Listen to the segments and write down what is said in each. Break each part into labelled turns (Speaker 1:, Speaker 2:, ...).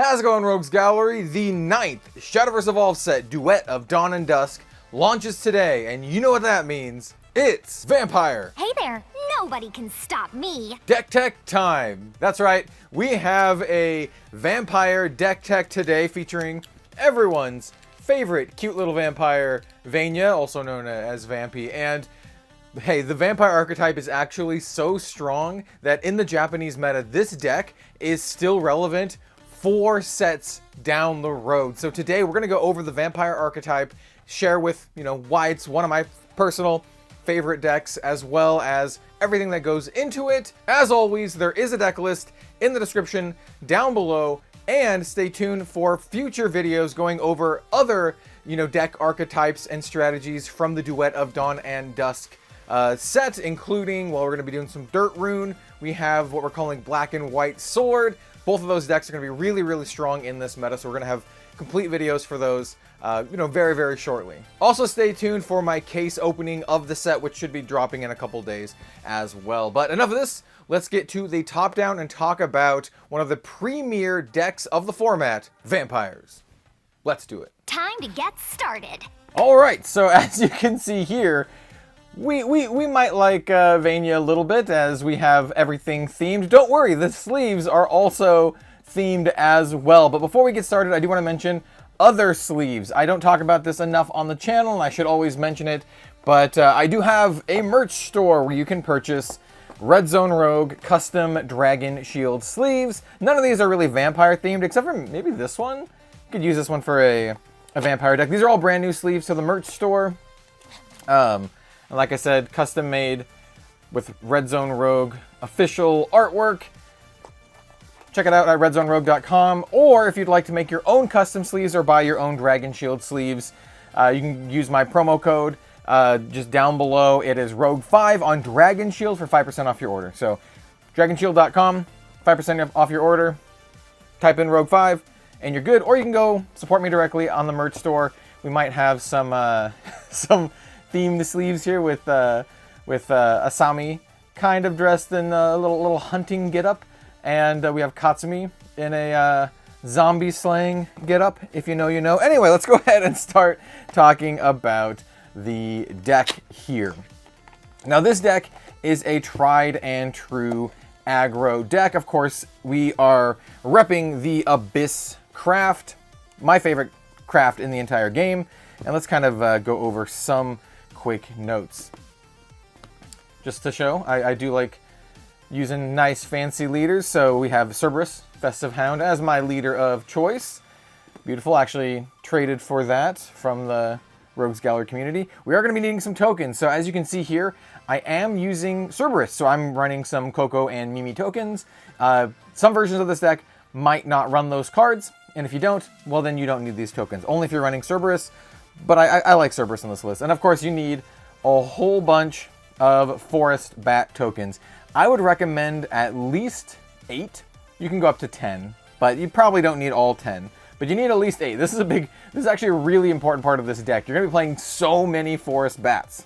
Speaker 1: How's it going, Rogues Gallery? The 9th Shadowverse Evolved set, Duet of Dawn and Dusk, launches today, and you know what that means. It's Vampire!
Speaker 2: Hey there, nobody can stop me!
Speaker 1: Deck Tech time! That's right, we have a Vampire Deck Tech today featuring everyone's favorite cute little vampire, Vania, also known as Vampy, and hey, the vampire archetype is actually so strong that in the Japanese meta, this deck is still relevant 4 sets down the road. So today we're going to go over the vampire archetype, share with, why it's one of my personal favorite decks, as well as everything that goes into it. As always, there is a deck list in the description down below, and stay tuned for future videos going over other, deck archetypes and strategies from the Duet of Dawn and Dusk set, including, we're going to be doing some Dirt Rune. We have what we're calling Black and White Sword. Both of those decks are going to be really, really strong in this meta, so we're going to have complete videos for those, very, very shortly. Also, stay tuned for my case opening of the set, which should be dropping in a couple days as well. But enough of this. Let's get to the top down and talk about one of the premier decks of the format, Vampires. Let's do it.
Speaker 2: Time to get started.
Speaker 1: All right, so as you can see here, we might like Vania a little bit, as we have everything themed. Don't worry, the sleeves are also themed as well. But before we get started, I do want to mention other sleeves. I don't talk about this enough on the channel, and I should always mention it. But I do have a merch store where you can purchase Red Zone Rogue custom Dragon Shield sleeves. None of these are really vampire themed, except for maybe this one. You could use this one for a vampire deck. These are all brand new sleeves to the merch store. And like I said, custom made with Red Zone Rogue official artwork. Check it out at redzonerogue.com. Or if you'd like to make your own custom sleeves or buy your own Dragon Shield sleeves, you can use my promo code just down below. It is Rogue5 on Dragon Shield for 5% off your order. So dragonshield.com, 5% off your order. Type in Rogue5 and you're good. Or you can go support me directly on the merch store. We might have some some themed sleeves here with Asami kind of dressed in a little hunting getup, and we have Katsumi in a zombie slaying getup. If you know, you know. Anyway, let's go ahead and start talking about the deck here. Now, this deck is a tried and true aggro deck. Of course, we are repping the Abyss craft, my favorite craft in the entire game, and let's kind of go over some quick notes. Just to show, I do like using nice fancy leaders, so we have Cerberus, Festive Hound, as my leader of choice. Beautiful, actually traded for that from the Rogues Gallery community. We are going to be needing some tokens, so as you can see here, I am using Cerberus, so I'm running some Coco and Mimi tokens. Some versions of this deck might not run those cards, and if you don't, well then you don't need these tokens. Only if you're running Cerberus. But I like Cerberus on this list. And of course, you need a whole bunch of Forest Bat tokens. I would recommend at least 8. You can go up to 10, but you probably don't need all 10. But you need at least 8. This is actually a really important part of this deck. You're going to be playing so many Forest Bats.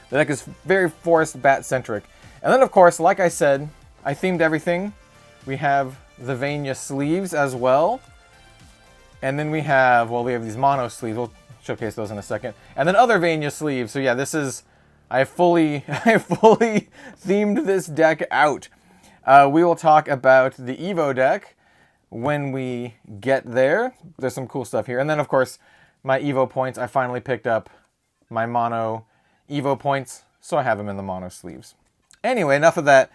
Speaker 1: The deck is very Forest Bat centric. And then, of course, like I said, I themed everything. We have the Vania sleeves as well. And then we have these mono sleeves. We'll showcase those in a second. And then other Vania sleeves. So yeah, I fully themed this deck out. We will talk about the Evo deck when we get there. There's some cool stuff here. And then, of course, my Evo points. I finally picked up my mono Evo points, so I have them in the mono sleeves. Anyway, enough of that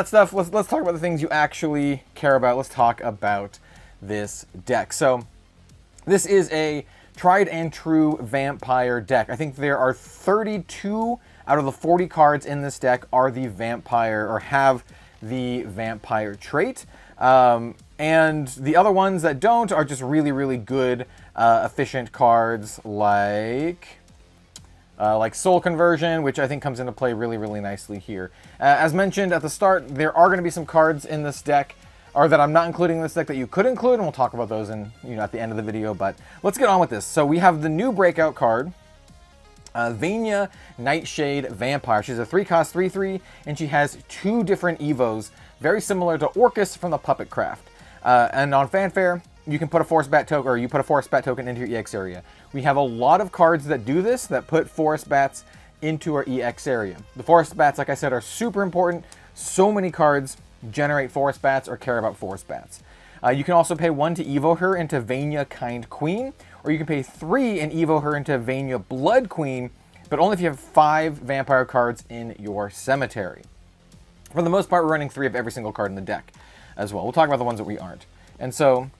Speaker 1: stuff. Let's talk about the things you actually care about. Let's talk about this deck. So this is a tried and true vampire deck. I think there are 32 out of the 40 cards in this deck are the vampire, or have the vampire trait. And the other ones that don't are just really, really good, efficient cards like Soul Conversion, which I think comes into play really, really nicely here. As mentioned at the start, there are going to be some cards in this deck or that I'm not including in this deck that you could include, and we'll talk about those in, at the end of the video, but let's get on with this. So we have the new breakout card, Vania Nightshade Vampire. She's a 3-cost 3/3, and she has 2 different Evos, very similar to Orcus from the Puppet Craft. And on Fanfare, you can put a Forest Bat token, or you put a Forest Bat token into your EX area. We have a lot of cards that do this, that put Forest Bats into our EX area. The Forest Bats, like I said, are super important. So many cards generate Forest Bats or care about Forest Bats. You can also pay 1 to evo her into Vania Kind Queen, or you can pay 3 and evo her into Vania Blood Queen, but only if you have 5 vampire cards in your cemetery. For the most part, we're running 3 of every single card in the deck as well. We'll talk about the ones that we aren't. And so,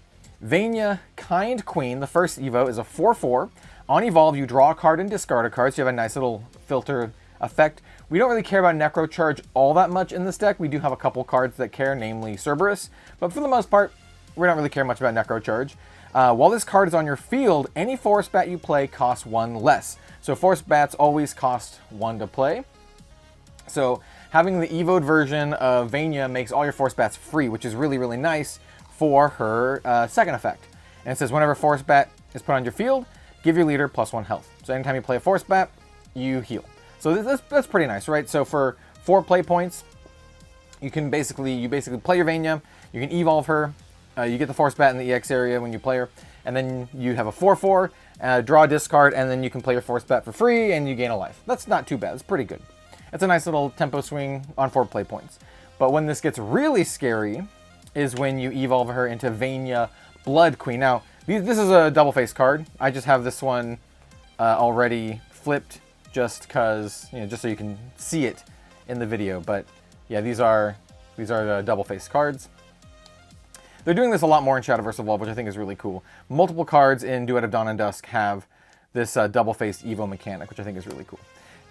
Speaker 1: Vania Kind Queen, the first evo, is a 4/4. On evolve, you draw a card and discard a card, so you have a nice little filter effect. We don't really care about Necro Charge all that much in this deck. We do have a couple cards that care, namely Cerberus, but for the most part, we don't really care much about Necro Charge. While this card is on your field, any Forest Bat you play costs 1 less. So Forest Bats always cost 1 to play. So having the evoed version of Vania makes all your Forest Bats free, which is really, really nice for her second effect. And it says whenever Forest Bat is put on your field, give your leader +1 health. So anytime you play a Forest Bat, you heal. So that's pretty nice, right? So for 4 play points, you basically play your Vania, you can evolve her, you get the Forest Bat in the EX area when you play her, and then you have a 4/4, draw a discard, and then you can play your Forest Bat for free, and you gain a life. That's not too bad. It's pretty good. It's a nice little tempo swing on 4 play points. But when this gets really scary is when you evolve her into Vania Blood Queen. Now, this is a double-face card. I just have this one already flipped just because, just so you can see it in the video. But yeah, these are double-face cards. They're doing this a lot more in Shadowverse Evolve, which I think is really cool. Multiple cards in Duet of Dawn and Dusk have this double-faced Evo mechanic, which I think is really cool.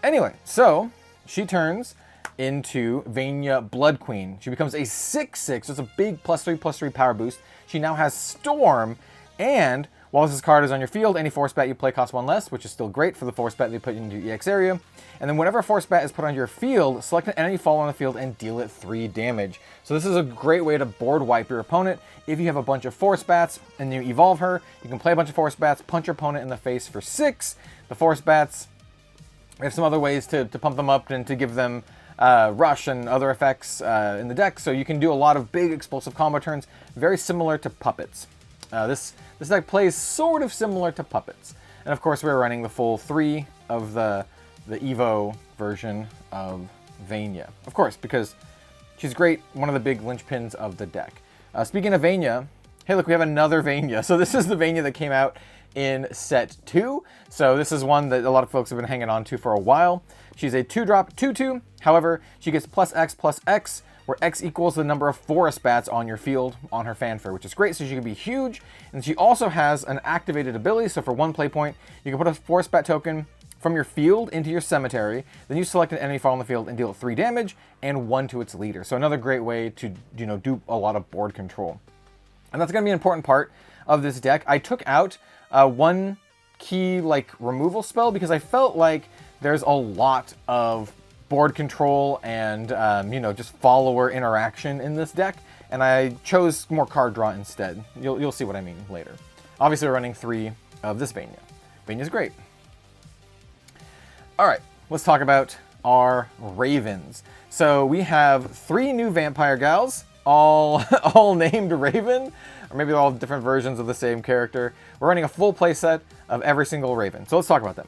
Speaker 1: Anyway, so she turns into Vania Blood Queen. She becomes a 6/6, so it's a big +3/+3 power boost. She now has Storm, and while this card is on your field, any Forest Bat you play costs 1 less, which is still great for the Forest Bat that you put into your EX area. And then whenever a Forest Bat is put on your field, select an enemy fall on the field and deal it 3 damage. So this is a great way to board wipe your opponent. If you have a bunch of Forest Bats and you evolve her, you can play a bunch of Forest Bats, punch your opponent in the face for 6. The Forest Bats, we have some other ways to pump them up and to give them rush and other effects in the deck. So you can do a lot of big explosive combo turns, very similar to Puppets. This deck plays sort of similar to Puppets. And of course we're running the full 3 of the Evo version of Vania. Of course, because she's great, one of the big linchpins of the deck. Speaking of Vania, hey look, we have another Vania. So this is the Vania that came out in set 2. So this is one that a lot of folks have been hanging on to for a while. She's a 2-drop 2/2. However, she gets +X/+X, where X equals the number of Forest Bats on your field on her Fanfare, which is great, so she can be huge. And she also has an activated ability, so for 1 play point, you can put a Forest Bat token from your field into your cemetery, then you select an enemy fall on the field and deal 3 damage, and 1 to its leader. So another great way to do a lot of board control. And that's going to be an important part of this deck. I took out one key removal spell because I felt like there's a lot of board control and just follower interaction in this deck, and I chose more card draw instead. You'll see what I mean later. Obviously we're running 3 of this Vania. Vania's great. All right, let's talk about our Ravens. So we have 3 new vampire gals, all named Raven, or maybe they're all different versions of the same character. We're running a full playset of every single Raven. So let's talk about them.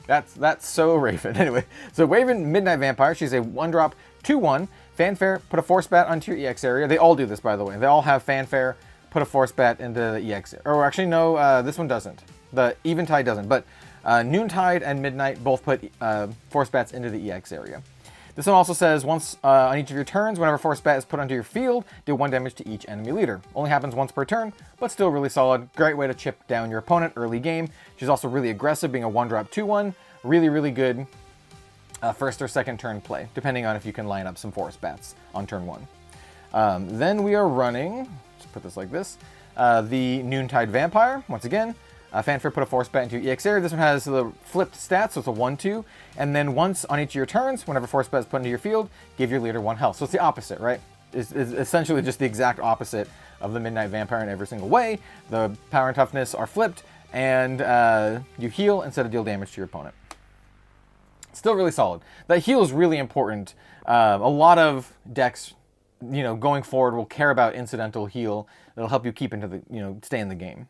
Speaker 1: That's so Raven. Anyway, so Raven Midnight Vampire, she's a 1-drop 2/1. Fanfare, put a Forest Bat onto your EX area. They all do this, by the way. They all have Fanfare, put a Forest Bat into the EX area. Or actually, no, this one doesn't. The Eventide doesn't, but Noontide and Midnight both put Forest Bats into the EX area. This one also says once on each of your turns, whenever Forest Bat is put onto your field, deal 1 damage to each enemy leader. Only happens once per turn, but still really solid. Great way to chip down your opponent early game. She's also really aggressive, being a 1-drop 2/1. Really, really good first or second turn play, depending on if you can line up some Forest Bats on turn 1. Then we are running, let's put this like this, the Noontide Vampire, once again. Fanfare, put a Forest Bat into your EX area. This one has the flipped stats, so it's a 1/2. And then once on each of your turns, whenever Forest Bat is put into your field, give your leader 1 health. So it's the opposite, right? It's essentially just the exact opposite of the Midnight Vampire in every single way. The power and toughness are flipped, and you heal instead of deal damage to your opponent. Still really solid. That heal is really important. A lot of decks going forward will care about incidental heal. That'll help you keep into the, stay in the game.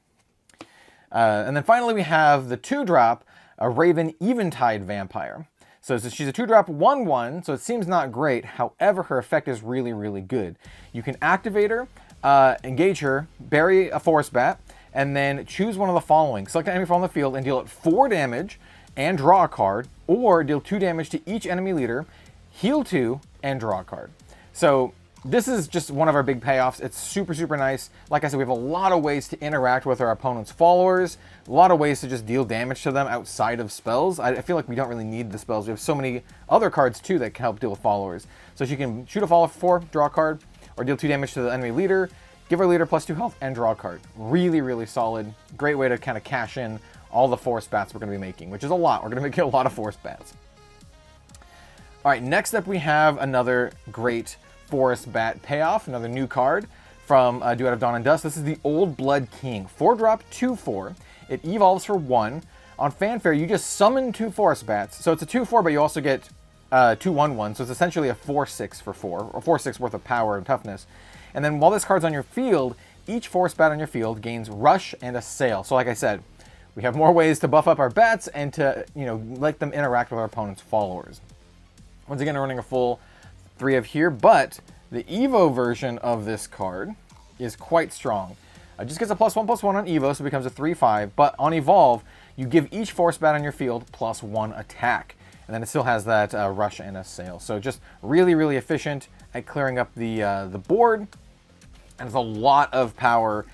Speaker 1: And then finally we have the 2-drop, a Raven Eventide Vampire. So she's a 2-drop 1/1, so it seems not great. However, her effect is really, really good. You can activate her, engage her, bury a Forest Bat, and then choose one of the following. Select an enemy from the field and deal it 4 damage and draw a card, or deal 2 damage to each enemy leader, heal 2, and draw a card. So this is just one of our big payoffs. It's super, super nice. Like I said, we have a lot of ways to interact with our opponent's followers, a lot of ways to just deal damage to them outside of spells. I feel like we don't really need the spells. We have so many other cards too that can help deal with followers. So she can shoot a follower for 4, draw a card, or deal 2 damage to the enemy leader, give her leader +2 health, and draw a card. Really, really solid. Great way to kind of cash in all the Forest Bats we're going to be making, which is a lot. We're going to make a lot of Forest Bats. All right, next up we have another great Forest Bat payoff, another new card from Duet of Dawn and Dusk. This is the Old Blood King. 4-drop, 2/4. It evolves for 1. On Fanfare, you just summon 2 Forest Bats. So it's a 2/4, but you also get 2 1/1. So it's essentially a 4/6 for 4, or 4/6 worth of power and toughness. And then while this card's on your field, each Forest Bat on your field gains Rush and Assail. So like I said, we have more ways to buff up our bats and to, let them interact with our opponent's followers. Once again, we're running a full 3 of here, but the Evo version of this card is quite strong. It just gets a +1/+1 on Evo, so it becomes a 3/5, but on Evolve, you give each Forest Bat on your field +1 attack, and then it still has that Rush and Assail. So just really, really efficient at clearing up the board, and it's a lot of power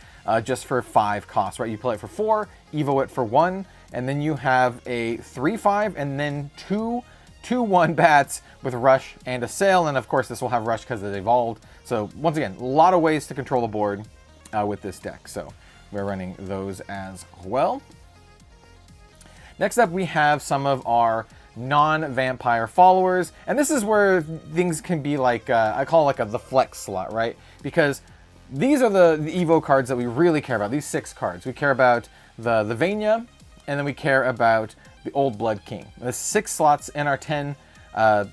Speaker 1: just for 5 costs, right? You play it for 4, Evo it for 1, and then you have a 3/5, and then 2/1 bats with Rush and Assail, and of course this will have Rush because it evolved. So once again, a lot of ways to control the board with this deck. So we're running those as well. Next up we have some of our non-vampire followers, and this is where things can be like, I call it like the flex slot, right? Because these are the Evo cards that we really care about, these 6 cards. We care about the Vania, and then we care about the Old Blood King. There's 6 slots in our 10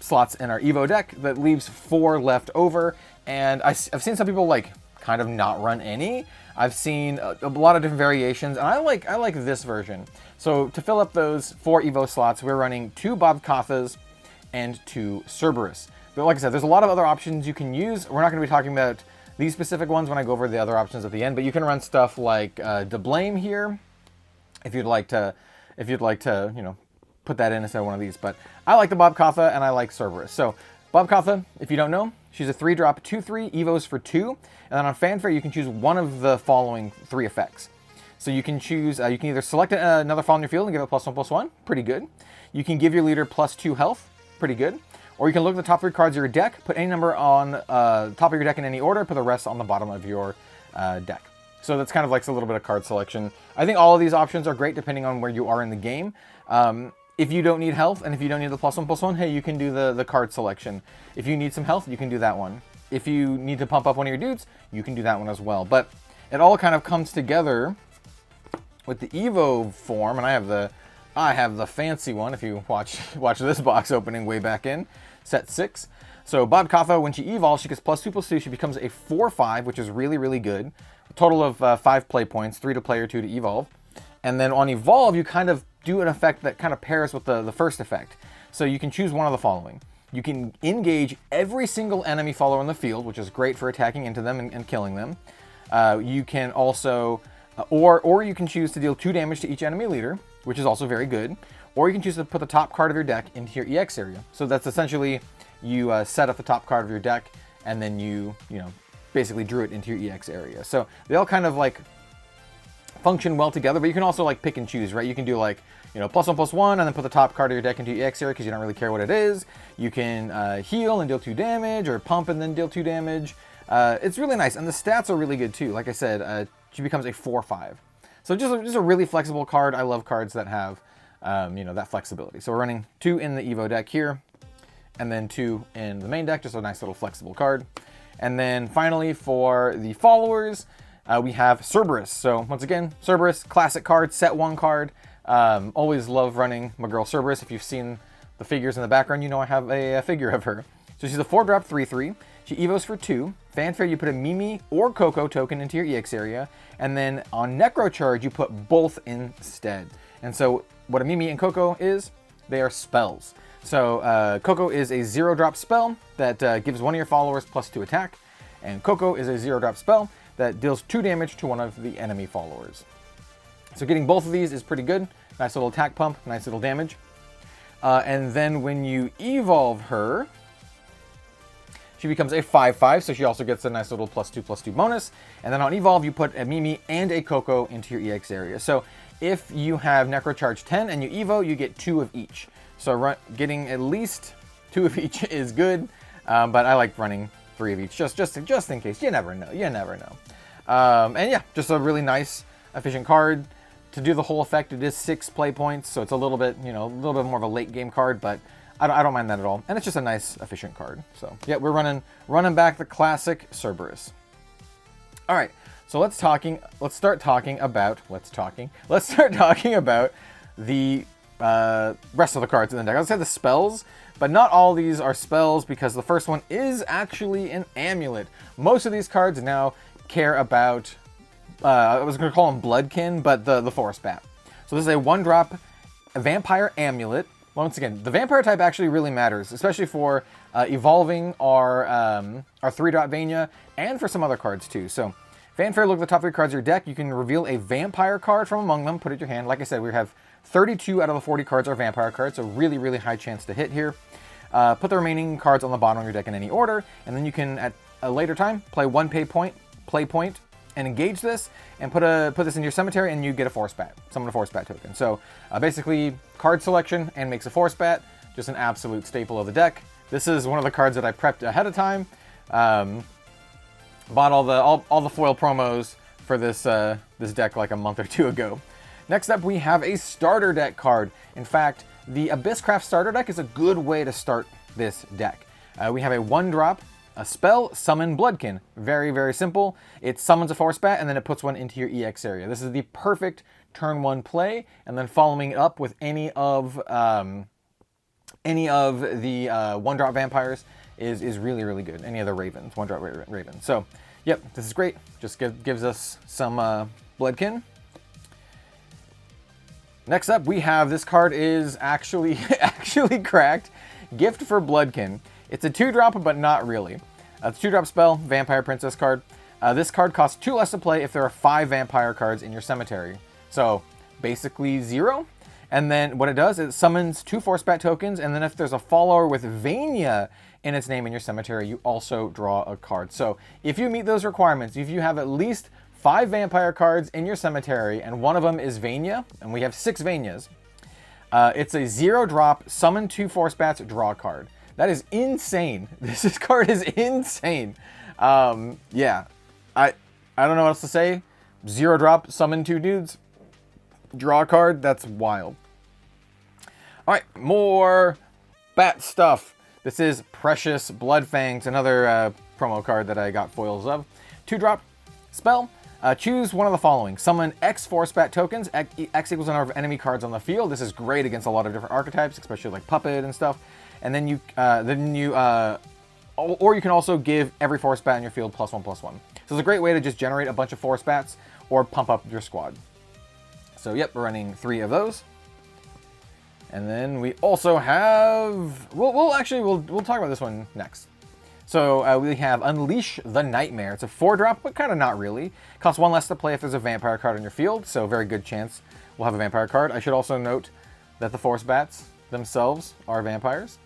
Speaker 1: slots in our Evo deck. That leaves 4 left over, and I've seen some people kind of not run any. I've seen a lot of different variations, and I like this version. So to fill up those 4 Evo slots, we're running 2 Bob Kathas and 2 Cerberus. But like I said, there's a lot of other options you can use. We're not going to be talking about these specific ones when I go over the other options at the end, but you can run stuff like Deblame here if you'd like to, put that in instead of one of these. But I like the Bob Katha and I like Cerberus. So Bob Katha, if you don't know, she's a 3-drop 2/3, Evos for 2, and then on Fanfare you can choose one of the following 3 effects. So you can choose, you can either select another fall on your field and give it +1/+1, pretty good. You can give your leader +2 health, pretty good. Or you can look at the top 3 cards of your deck, put any number on top of your deck in any order, put the rest on the bottom of your deck. So that's kind of like a little bit of card selection. I think all of these options are great depending on where you are in the game. If you don't need health, and if you don't need the +1/+1, hey, you can do the card selection. If you need some health, you can do that one. If you need to pump up one of your dudes, you can do that one as well. But it all kind of comes together with the Evo form, and I have the fancy one. If you watch this box opening way back in set 6. So Bob Katha, when she evolves, she gets +2/+2. She becomes a 4/5, which is really, really good. A total of 5 play points, 3 to play or 2 to evolve. And then on evolve, you kind of do an effect that kind of pairs with the first effect. So you can choose one of the following. You can engage every single enemy follower on the field, which is great for attacking into them and killing them. You can also, or you can choose to deal 2 damage to each enemy leader, which is also very good. Or you can choose to put the top card of your deck into your EX area. So that's essentially, you set up the top card of your deck, and then you basically drew it into your EX area. So they all kind of function well together, but you can also pick and choose, right? You can do +1/+1 and then put the top card of your deck into your EX area because you don't really care what it is. You can heal and deal 2 damage, or pump and then deal 2 damage. It's really nice, and the stats are really good too. Like I said, she becomes a 4/5. So just a really flexible card. I love cards that have that flexibility. So we're running 2 in the Evo deck here, and then 2 in the main deck, just a nice little flexible card. And then finally for the followers, we have Cerberus. So once again, Cerberus, classic card, set 1 card. Always love running my girl Cerberus. If you've seen the figures in the background, you know I have a figure of her. So she's a 4-drop 3/3. She evos for 2. Fanfare, you put a Mimi or Coco token into your EX area, and then on Necrocharge, you put both instead. And so what a Mimi and Coco is, they are spells. So Coco is a 0-drop spell that gives one of your followers +2 attack, and Coco is a 0-drop spell that deals 2 damage to one of the enemy followers. So getting both of these is pretty good. Nice little attack pump, nice little damage. And then when you evolve her, she becomes a 5/5, so she also gets a nice little +2/+2 bonus. And then on evolve, you put a Mimi and a Coco into your EX area. So if you have Necrocharge 10 and you evo, you get 2 of each. So getting at least 2 of each is good, but I like running 3 of each, just in case. You never know. You never know. And yeah, just a really nice, efficient card. To do the whole effect, it is 6 play points, so it's a little bit, a little bit more of a late game card, but I don't mind that at all. And it's just a nice, efficient card. So yeah, we're running back the classic Cerberus. All right, so let's start talking about the rest of the cards in the deck. I would say the spells, but not all these are spells because the first one is actually an amulet. Most of these cards now care about, I was going to call them Bloodkin, but the Forest Bat. So this is a 1-drop vampire amulet. Once again, the vampire type actually really matters, especially for evolving our 3-drop Vania and for some other cards too. So Fanfare, look at the top 3 cards of your deck. You can reveal a vampire card from among them, put it in your hand. Like I said, we have 32 out of the 40 cards are vampire cards, so really, really high chance to hit here. Put the remaining cards on the bottom of your deck in any order, and then you can, at a later time, play 1 play point, and engage this, and put this in your cemetery, and you get a Force Bat, summon a Force Bat token. So basically, card selection and makes a Force Bat, just an absolute staple of the deck. This is one of the cards that I prepped ahead of time. Bought all the foil promos for this deck like a month or 2 ago. Next up, we have a starter deck card. In fact, the Abysscraft starter deck is a good way to start this deck. We have a 1-drop, a spell, Summon Bloodkin. Very, very simple. It summons a Force Bat, and then it puts one into your EX area. This is the perfect turn 1 play, and then following it up with any of the 1-drop vampires is really, really good. Any of the ravens, 1-drop ravens. So, yep, this is great. Just gives us some Bloodkin. Next up, we have, this card is actually cracked. Gift for Bloodkin. It's a 2-drop, but not really. It's a 2-drop spell, Vampire Princess card. This card costs 2 less to play if there are 5 vampire cards in your cemetery. So basically 0. And then what it does is it summons 2 Force Bat tokens, and then if there's a follower with Vania in its name in your cemetery, you also draw a card. So if you meet those requirements, if you have at least 5 vampire cards in your cemetery, and one of them is Vania, and we have 6 Vanias, it's a 0-drop, summon 2 Force Bats, draw a card. That is insane. This card is insane. Yeah, I don't know what else to say. 0-drop, summon 2 dudes, draw a card. That's wild. All right, more bat stuff. This is Precious Bloodfangs, another promo card that I got foils of. 2-drop spell. Choose one of the following. Summon X Force Bat tokens. X equals the number of enemy cards on the field. This is great against a lot of different archetypes, especially like Puppet and stuff. And then or you can also give every Force Bat in your field +1/+1. So it's a great way to just generate a bunch of Force Bats or pump up your squad. So yep, we're running 3 of those. And then we also have, we'll talk about this one next. So we have Unleash the Nightmare. It's a 4-drop, but kind of not really. Costs 1 less to play if there's a vampire card on your field, so very good chance we'll have a vampire card. I should also note that the Force Bats themselves are vampires.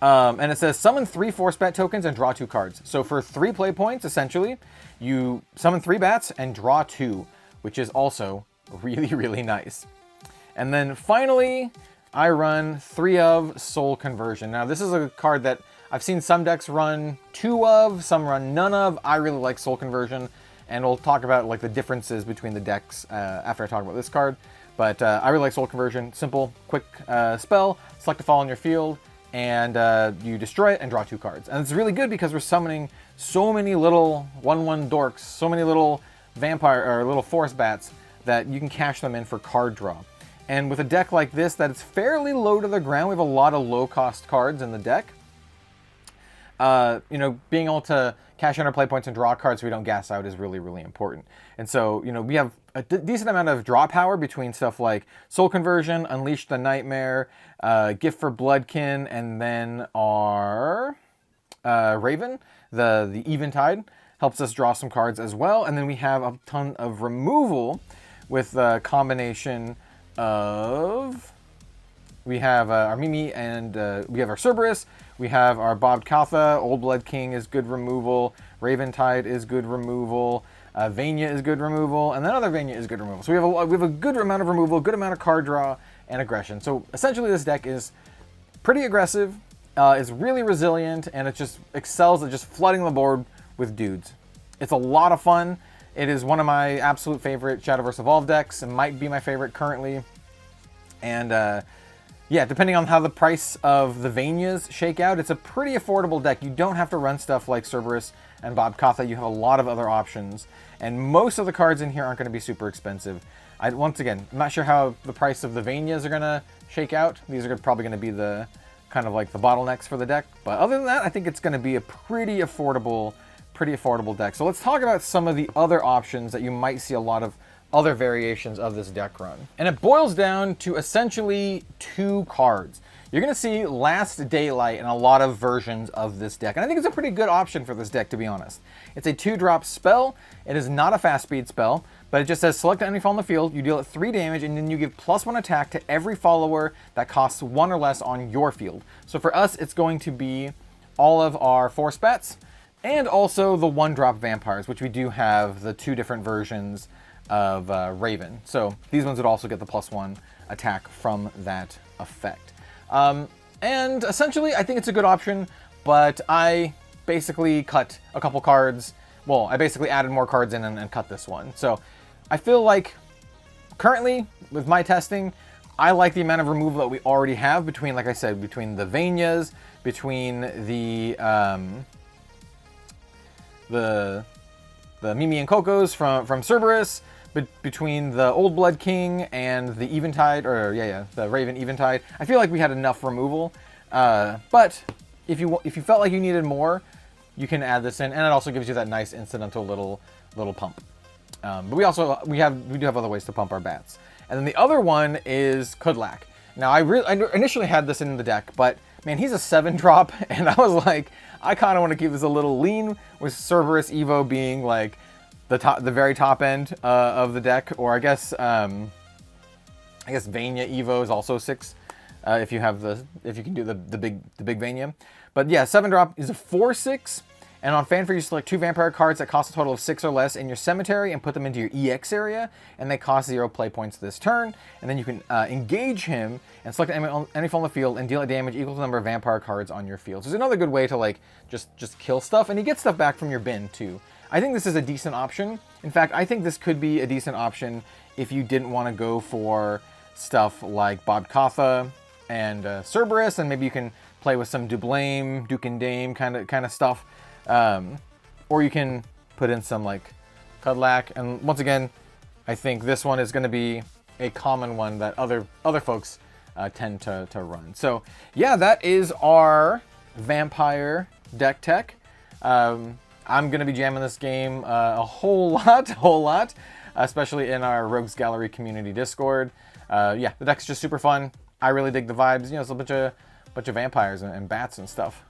Speaker 1: And it says summon 3 Force Bat tokens and draw 2 cards. So for 3 play points, essentially, you summon 3 bats and draw 2, which is also really, really nice. And then finally, I run 3 of Soul Conversion. Now this is a card that I've seen some decks run 2 of, some run none of. I really like Soul Conversion, and we'll talk about like the differences between the decks after I talk about this card. But I really like Soul Conversion. Simple, quick spell, select a fall on your field, and you destroy it and draw 2 cards. And it's really good because we're summoning so many little 1/1 dorks, so many little vampire or little Force Bats that you can cash them in for card draw. And with a deck like this that is fairly low to the ground, we have a lot of low-cost cards in the deck. you know, being able to cash in our play points and draw cards so we don't gas out is really, really important. And so, you know, we have a decent amount of draw power between stuff like Soul Conversion, Unleash the Nightmare, Gift for Bloodkin, and then our Raven, the Eventide, helps us draw some cards as well. And then we have a ton of removal with a combination of... We have our Mimi and we have our Cerberus. We have our Bob Katha. Old Blood King is good removal. Raventide is good removal. Vania is good removal. And then other Vania is good removal. So we have a good amount of removal, good amount of card draw, and aggression. So essentially this deck is pretty aggressive. It's really resilient, and it just excels at just flooding the board with dudes. It's a lot of fun. It is one of my absolute favorite Shadowverse Evolved decks. It might be my favorite currently. And yeah, depending on how the price of the Vanias shake out, it's a pretty affordable deck. You don't have to run stuff like Cerberus and Bob Katha. You have a lot of other options. And most of the cards in here aren't going to be super expensive. Once again, I'm not sure how the price of the Vanias are going to shake out. These are probably going to be the kind of like the bottlenecks for the deck. But other than that, I think it's going to be a pretty affordable deck. So let's talk about some of the other options that you might see a lot of other variations of this deck run. And it boils down to essentially 2 cards. You're going to see Last Daylight in a lot of versions of this deck. And I think it's a pretty good option for this deck, to be honest. It's a 2-drop spell. It is not a fast speed spell, but it just says select an enemy fall on the field, you deal it 3 damage, and then you give +1 attack to every follower that costs 1 or less on your field. So for us, it's going to be all of our 4 spats, and also the 1-drop vampires, which we do have the 2 different versions of Raven. So these ones would also get the +1 attack from that effect. And essentially, I think it's a good option, but I basically cut a couple cards. Well, I basically added more cards in and cut this one. So I feel like currently, with my testing, I like the amount of removal that we already have between, like I said, between the Vanias, between the Mimi and Cocos from Cerberus, between the Old Blood King and the Eventide, or the Raven Eventide. I feel like we had enough removal, but if you felt like you needed more, you can add this in, and it also gives you that nice incidental little pump. But we do have other ways to pump our bats. And then the other one is Kudlak. Now I initially had this in the deck, but man, he's a 7-drop, and I was like, I kind of want to keep this a little lean, with Cerberus Evo being like the very top end of the deck, or I guess Vania Evo is also 6 if you can do the big Vania. But yeah, 7-drop is a 4/6, and on Fanfare you select 2 vampire cards that cost a total of 6 or less in your cemetery and put them into your EX area, and they cost 0 play points this turn. And then you can engage him and select any fall on the field and deal damage equal to the number of vampire cards on your field. So it's another good way to like just kill stuff, and you get stuff back from your bin too. I think this is a decent option. In fact, I think this could be a decent option if you didn't want to go for stuff like Bob Katha and Cerberus, and maybe you can play with some Dublame, Duke and Dame kind of stuff. Or you can put in some like Kudlak, and once again, I think this one is going to be a common one that other folks tend to run. So yeah, that is our vampire deck tech. I'm going to be jamming this game a whole lot, especially in our Rogues Gallery community Discord. Yeah, the deck's just super fun. I really dig the vibes. You know, it's a bunch of vampires and bats and stuff.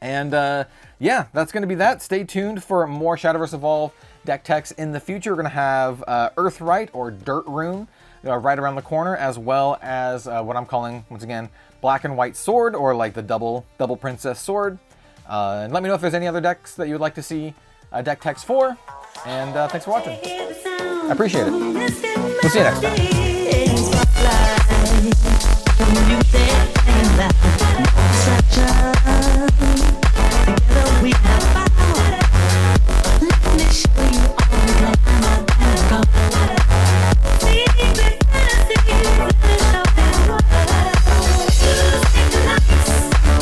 Speaker 1: Yeah, that's going to be that. Stay tuned for more Shadowverse Evolve deck techs in the future. We're going to have Earthright or Dirt Rune right around the corner, as well as what I'm calling, once again, Black and White Sword, or like the double Princess Sword. And let me know if there's any other decks that you would like to see deck techs for. And thanks for watching. I appreciate it. We'll see you next time.